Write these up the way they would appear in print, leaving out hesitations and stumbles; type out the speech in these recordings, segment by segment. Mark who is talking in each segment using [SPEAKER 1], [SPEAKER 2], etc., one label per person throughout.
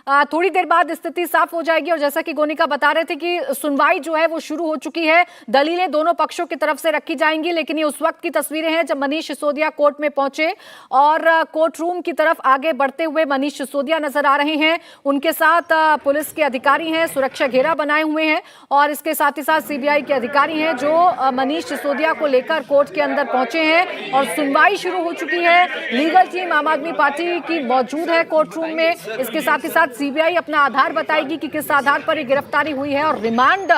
[SPEAKER 1] थोड़ी देर बाद स्थिति साफ हो जाएगी। और जैसा कि गोनिका बता रहे थे कि सुनवाई जो है वो शुरू हो चुकी है, दलीलें दोनों पक्षों की तरफ से रखी जाएंगी। लेकिन ये उस वक्त की तस्वीरें हैं जब मनीष सिसोदिया कोर्ट में पहुंचे और कोर्ट रूम की तरफ आगे बढ़ते हुए मनीष सिसोदिया नजर आ रहे हैं। उनके साथ पुलिस के अधिकारी हैं, सुरक्षा घेरा बनाए हुए हैं और इसके साथ ही साथ सीबीआई के अधिकारी हैं जो मनीष सिसोदिया को लेकर कोर्ट के अंदर पहुंचे हैं और सुनवाई शुरू हो चुकी है। लीगल टीम आम आदमी पार्टी की मौजूद है कोर्ट रूम में। इसके साथ ही साथ सीबीआई अपना आधार बताएगी कि किस आधार पर ये गिरफ्तारी हुई है और रिमांड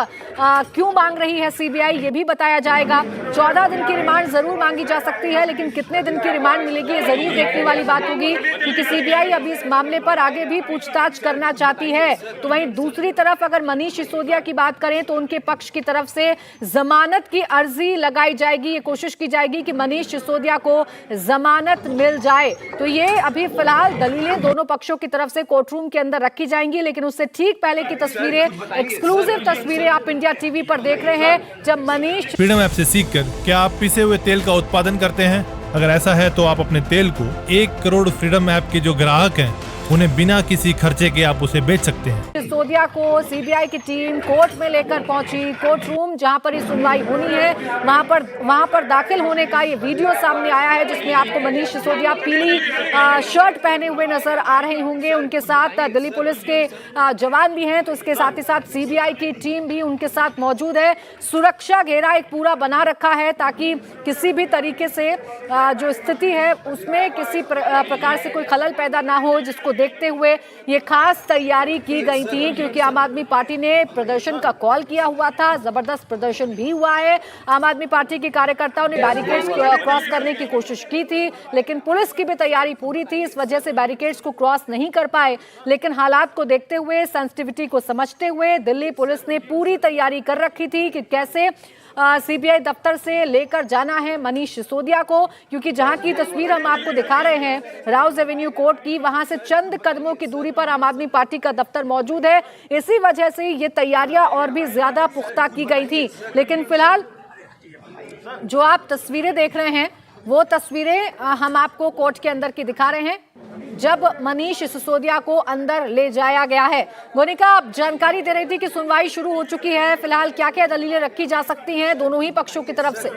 [SPEAKER 1] क्यों मांग रही है सीबीआई, ये भी बताया जाएगा। 14 दिन की रिमांड जरूर मांगी जा सकती है, लेकिन कितने दिन की रिमांड मिलेगी ये जरूर देखने वाली बात होगी, क्योंकि सीबीआई अभी इस मामले पर आगे भी पूछताछ करना चाहती है। तो वहीं दूसरी तरफ अगर मनीष सिसोदिया की बात करें तो उनके पक्ष की तरफ से जमानत की अर्जी लगाई जाएगी। ये कोशिश की जाएगी कि मनीष सिसोदिया को जमानत मिल जाए। तो ये अभी फिलहाल दलीलें दोनों पक्षों की तरफ से कोर्ट रूम के अंदर रखी जाएंगी। लेकिन उससे ठीक पहले की तस्वीरें, एक्सक्लूसिव तस्वीरें आप इंडिया टीवी पर देख रहे हैं जब मनीष
[SPEAKER 2] फ्रीडम ऐप से सीखकर क्या आप पिसे हुए तेल का उत्पादन करते हैं? अगर ऐसा है तो आप अपने तेल को 1 करोड़ फ्रीडम ऐप के जो ग्राहक हैं उन्हें बिना किसी खर्चे के आप उसे बेच सकते हैं।
[SPEAKER 1] सिसोदिया को सीबीआई की टीम कोर्ट में लेकर पहुंची। कोर्ट रूम जहां पर ये सुनवाई होनी है वहां पर दाखिल होने का ये वीडियो सामने आया है जिसमें आपको मनीष सिसोदिया पीली शर्ट पहने हुए नजर आ रहे होंगे। उनके साथ दिल्ली पुलिस के जवान भी हैं, तो इसके साथ ही साथ सीबीआई की टीम भी उनके साथ मौजूद है। सुरक्षा घेरा एक पूरा बना रखा है ताकि किसी भी तरीके से जो स्थिति है उसमें किसी प्रकार से कोई खलल पैदा ना हो, जिसको देखते हुए ये खास तैयारी की गई थी। क्योंकि आम आदमी पार्टी ने प्रदर्शन का कॉल किया हुआ था, जबरदस्त प्रदर्शन भी हुआ है। आम आदमी पार्टी के कार्यकर्ताओं ने बैरिकेड्स क्रॉस करने की कोशिश की थी, लेकिन पुलिस की भी तैयारी पूरी थी, इस वजह से बैरिकेड्स को क्रॉस नहीं कर पाए। लेकिन हालात को देखते हुए, सेंसिटिविटी को समझते हुए दिल्ली पुलिस ने पूरी तैयारी कर रखी थी कि कैसे सीबीआई दफ्तर से लेकर जाना है मनीष सिसोदिया को। क्योंकि जहां की तस्वीर हम आपको दिखा रहे हैं राउज एवेन्यू कोर्ट की, वहां से चंद कदमों की दूरी पर आम आदमी पार्टी का दफ्तर मौजूद है। इसी वजह से ये तैयारियां और भी ज्यादा पुख्ता की गई थी। लेकिन फिलहाल जो आप तस्वीरें देख रहे हैं वो तस्वीरें हम आपको कोर्ट के अंदर की दिखा रहे हैं जब मनीष सिसोदिया को अंदर ले जाया गया है। गोनिका, आप जानकारी दे रही थी कि सुनवाई शुरू हो चुकी है। फिलहाल क्या क्या दलीलें रखी जा सकती हैं दोनों ही पक्षों की तरफ से?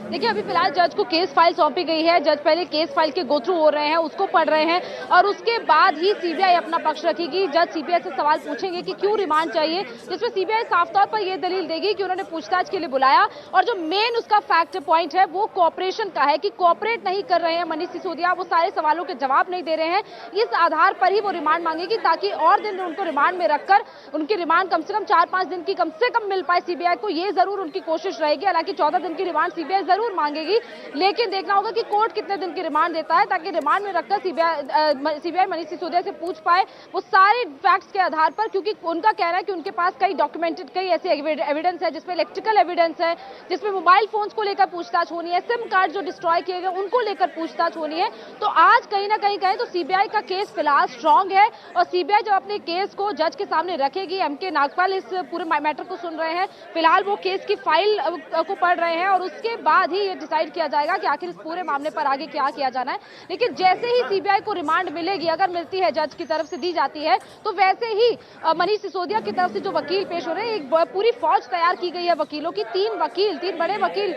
[SPEAKER 3] देखिए, अभी फिलहाल जज को केस फाइल सौंपी गई है। जज पहले केस फाइल के गो थ्रू हो रहे हैं, उसको पढ़ रहे हैं और उसके बाद ही सीबीआई अपना पक्ष रखेगी। जज सीबीआई से सवाल पूछेंगे कि क्यों रिमांड चाहिए, जिसमें सीबीआई साफ तौर पर यह दलील देगी कि उन्होंने पूछताछ के लिए बुलाया और जो मेन उसका फैक्ट पॉइंट है वो कोऑपरेशन का है कि कोऑपरेट नहीं कर रहे हैं मनीष सिसोदिया, वो सारे सवालों के जवाब नहीं दे रहे हैं। इस आधार पर ही वो रिमांड मांगेगी ताकि और दिन उनको रिमांड में रखकर उनकी रिमांड कम से कम 4-5 दिन की कम से कम मिल पाए सीबीआई को। ये जरूर उनकी कोशिश रहेगी। हालांकि 14 दिन की रिमांड सीबीआई जरूर मांगेगी, लेकिन देखना होगा कि कोर्ट कितने दिन की रिमांड देता है ताकि रिमांड में रखकर सीबीआई मनीष सिसोदिया से पूछ पाए वो सारे फैक्ट्स के आधार पर। क्योंकि उनका कहना है कि उनके पास कई डॉक्यूमेंटेड कई ऐसे एविडेंस है जिसमें इलेक्ट्रिकल एविडेंस है, जिसमें मोबाइल फोन्स को लेकर पूछताछ होनी है, सिम कार्ड जो डिस्ट्रॉय किए गए उनको लेकर पूछताछ होनी है। तो आज कहीं ना कहीं कहें तो सीबीआई का केस फिलहाल स्ट्रांग है और सीबीआई जब अपने केस को जज के सामने रखेगी, एमके नागपाल इस पूरे मैटर को सुन रहे हैं, फिलहाल वो केस की फाइल को पढ़ रहे हैं और उसके बाद ही ये डिसाइड किया जाएगा कि आखिर इस पूरे मामले पर आगे क्या किया जाना है। लेकिन जैसे ही सीबीआई को रिमांड मिलेगी, अगर मिलती है जज की तरफ से दी जाती है, तो वैसे ही मनीष सिसोदिया की तरफ से जो वकील पेश हो रहे हैं, एक पूरी फौज तैयार की गई है वकीलों की। 3 बड़े वकील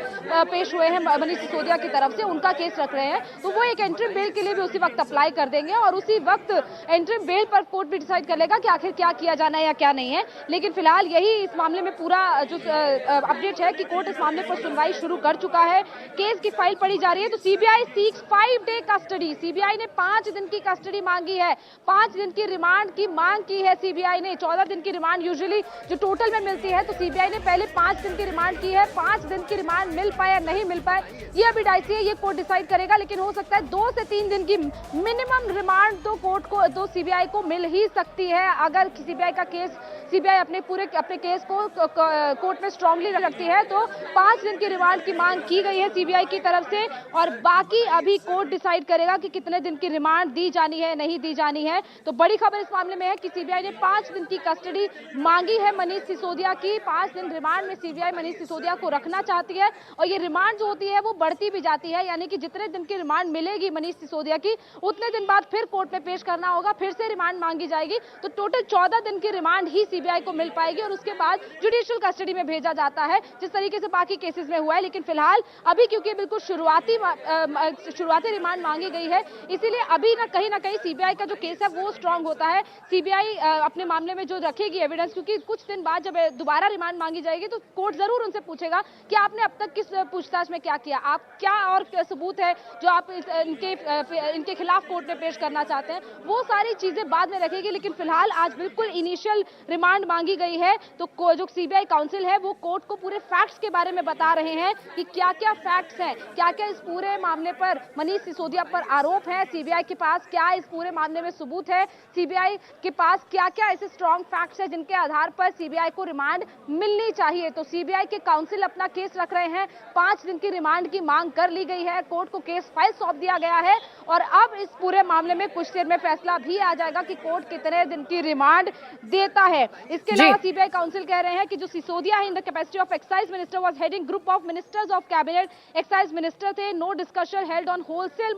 [SPEAKER 3] पेश हुए हैं मनीष सिसोदिया की तरफ से, उनका केस रख रहे हैं। तो वो एक एंट्री बेल के लिए भी उसी वक्त अप्लाई कर देंगे और उसी वक्त एंट्री बेल पर कोर्ट भी डिसाइड कर लेगा कि आखिर क्या किया जाना है या क्या नहीं है। लेकिन फिलहाल यही इस मामले में पूरा जो अपडेट है कि कोर्ट इस मामले पर सुनवाई शुरू कर चुका है। केस की फाइल पढ़ी जा रही है। तो CBI seeks 5 day custody, CBI ने 5 दिन की कस्टडी मांगी है, 5 दिन की रिमांड की मांग की है सीबीआई ने। 14 दिन की रिमांड यूजुअली जो टोटल में मिलती है, तो सीबीआई ने पहले 5 दिन की रिमांड की है। 5 दिन की रिमांड मिल पाए या नहीं मिल पाए ये अभी डाइसी है, ये कोर्ट डिसाइड करेगा। लेकिन हो सकता है 2 से 3 दिन की मिनिमम रिमांड तो कोर्ट को, तो सीबीआई को मिल ही सकती है अगर सीबीआई का केस सीबीआई अपने केस को कोर्ट में स्ट्रांगली रखती है तो 5 दिन की रिमांड की मांग की गई है सीबीआई की तरफ से, और बाकी अभी कोर्ट डिसाइड करेगा कि कितने दिन की रिमांड दी जानी है, नहीं दी जानी है। तो बड़ी खबर इस मामले में है कि सीबीआई ने 5 दिन की कस्टडी मांगी है मनीष सिसोदिया की। 5 दिन रिमांड में सीबीआई मनीष सिसोदिया को रखना चाहती है, और ये रिमांड जो होती है वो बढ़ती भी जाती है, यानी कि जितने दिन की रिमांड मिलेगी मनीष सिसोदिया की उतने दिन बाद फिर कोर्ट में पेश करना होगा, फिर से रिमांड मांगी जाएगी। तो टोटल 14 दिन की रिमांड ही सीबीआई को मिल पाएगी, और उसके बाद जुडिशियल कस्टडी में भेजा जाता है, जिस तरीके से बाकी केसेस में हुआ है। लेकिन फिलहाल अभी क्योंकि बिल्कुल शुरुआती रिमांड मांगी गई है, इसीलिए अभी ना कहीं सीबीआई का जो केस है वो स्ट्रांग होता है। सीबीआई अपने मामले में जो रखेगी एविडेंस, क्योंकि कुछ दिन बाद जब दोबारा रिमांड मांगी जाएगी तो कोर्ट जरूर उनसे पूछेगा कि आपने अब तक किस पूछताछ में क्या किया, आप क्या और सबूत है जो आप इनके खिलाफ कोर्ट में पेश करना चाहते हैं, वो सारी चीजें बाद में रखेगी। लेकिन फिलहाल आज बिल्कुल इनिशियल रिमांड मांगी गई है, तो जो सीबीआई काउंसिल है वो कोर्ट को पूरे फैक्ट्स के बारे में बता रहे हैं कि क्या क्या फैक्ट्स हैं, क्या क्या इस पूरे मामले पर मनीष सिसोदिया पर आरोप है, सीबीआई के पास क्या इस पूरे मामले में सबूत है, सीबीआई के पास क्या क्या ऐसे स्ट्रॉन्ग फैक्ट्स हैं जिनके आधार पर सीबीआई को रिमांड मिलनी चाहिए। तो सीबीआई के काउंसिल अपना केस रख रहे हैं, 5 दिन की रिमांड की मांग कर ली गई है, कोर्ट को केस फाइल सौंप दिया गया है, और अब इस पूरे मामले में कुछ देर में फैसला भी आ जाएगा कि कोर्ट कितने दिन की रिमांड देता है। इसके अलावा सीबीआई काउंसिल कह रहे हैं कि जो सिसोदिया है in the capacity of excise minister was heading group of ministers of cabinet, excise minister थे, no discussion held on wholesale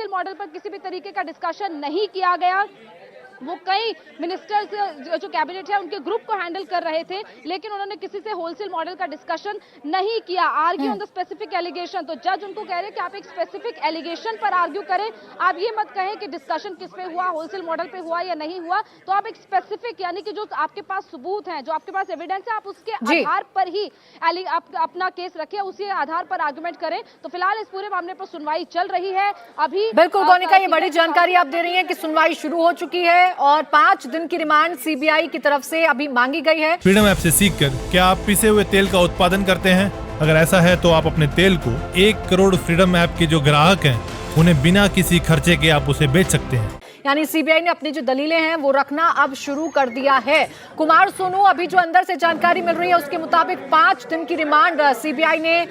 [SPEAKER 3] model पर किसी भी तरीके का डिस्कशन नहीं किया गया। वो कई मिनिस्टर्स जो कैबिनेट है उनके ग्रुप को हैंडल कर रहे थे, लेकिन उन्होंने किसी से होलसेल मॉडल का डिस्कशन नहीं किया। Argue on the specific allegation, तो जज उनको कह रहे हैं कि आप एक स्पेसिफिक एलिगेशन पर आर्ग्यू करें, आप ये मत कहें कि डिस्कशन किस पे हुआ, होलसेल मॉडल पे हुआ या नहीं हुआ, तो आप एक स्पेसिफिक यानी कि जो आपके पास सबूत हैं, जो आपके पास एविडेंस है, आप उसके आधार पर ही अपना केस रखें, उसी आधार पर आर्गुमेंट करें। तो फिलहाल इस पूरे मामले पर सुनवाई चल रही है अभी।
[SPEAKER 1] बिल्कुल गोनिका, ये बड़ी जानकारी आप दे रही हैं कि सुनवाई शुरू हो चुकी है और 5 दिन की रिमांड सीबीआई की तरफ से अभी मांगी गई है।
[SPEAKER 2] फ्रीडम ऐप से सीखकर क्या आप पिसे हुए तेल का उत्पादन करते हैं? अगर ऐसा है तो आप अपने तेल को 1 करोड़ फ्रीडम ऐप के जो ग्राहक हैं उन्हें बिना किसी खर्चे के आप उसे बेच सकते हैं।
[SPEAKER 1] यानी सीबीआई ने अपनी जो दलीलें हैं वो रखना अब शुरू कर दिया है। कुमार सोनू, अभी जो अंदर से जानकारी मिल रही है उसके मुताबिक 5 दिन की रिमांड सीबीआई ने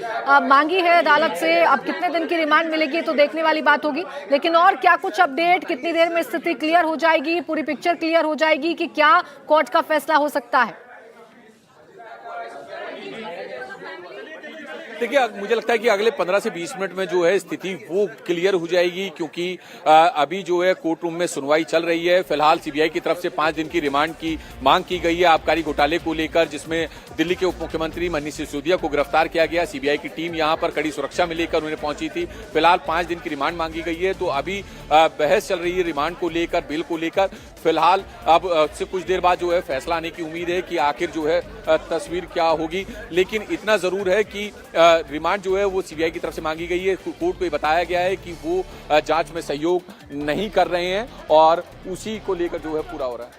[SPEAKER 1] मांगी है अदालत से। अब कितने दिन की रिमांड मिलेगी तो देखने वाली बात होगी, लेकिन और क्या कुछ अपडेट, कितनी देर में स्थिति क्लियर हो जाएगी, पूरी पिक्चर क्लियर हो जाएगी कि क्या कोर्ट का फैसला हो सकता है?
[SPEAKER 4] देखिए, मुझे लगता है कि अगले 15 से 20 मिनट में जो है स्थिति वो क्लियर हो जाएगी, क्योंकि अभी जो है कोर्ट रूम में सुनवाई चल रही है। फिलहाल सीबीआई की तरफ से 5 दिन की रिमांड की मांग की गई है आबकारी घोटाले को लेकर, जिसमें दिल्ली के उप मुख्यमंत्री मनीष सिसोदिया को गिरफ्तार किया गया। सीबीआई की टीम यहां पर कड़ी सुरक्षा में लेकर उन्हें पहुंची थी। फिलहाल 5 दिन की रिमांड मांगी गई है, तो अभी बहस चल रही है रिमांड को लेकर, बिल को लेकर। फिलहाल अब से कुछ देर बाद जो है फैसला आने की उम्मीद है कि आखिर जो है तस्वीर क्या होगी। लेकिन इतना जरूर है कि रिमांड जो है वो सीबीआई की तरफ से मांगी गई है। कोर्ट को ये बताया गया है कि वो जांच में सहयोग नहीं कर रहे हैं, और उसी को लेकर जो है पूरा हो रहा है।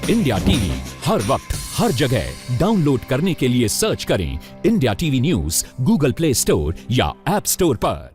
[SPEAKER 5] इंडिया टीवी हर वक्त हर जगह डाउनलोड करने के लिए सर्च करें India TV news Google play store या ऐप स्टोर पर।